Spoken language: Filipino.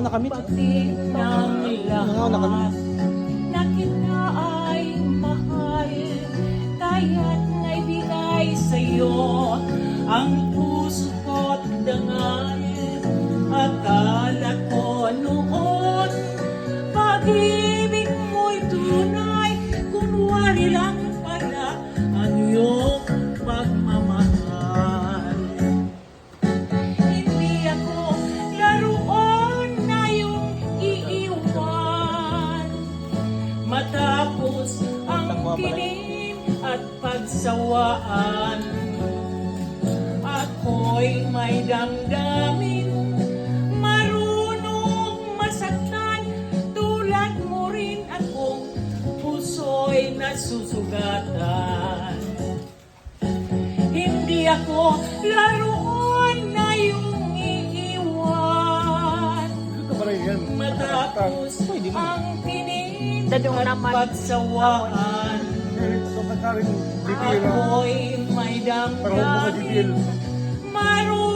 nakamit. Pati ng lahat na kita ay mahal, kaya't naibigay sa'yo ang puso ko't dangal. Akala ko noon pag-ibig mo'y tunay, kunwari lang pala ang iyong pagmamahal. Hindi ako laruan na iyong iiwan, matapos ang kinim at pagsawaan. Ako'y may damdamin, marunong masaktan, tulad mo rin akong puso'y nasusugatan. Hindi ako laruan na iyong iiwan, matapos ang kinim at pagsawaan. Ako'y may damdamin, marunong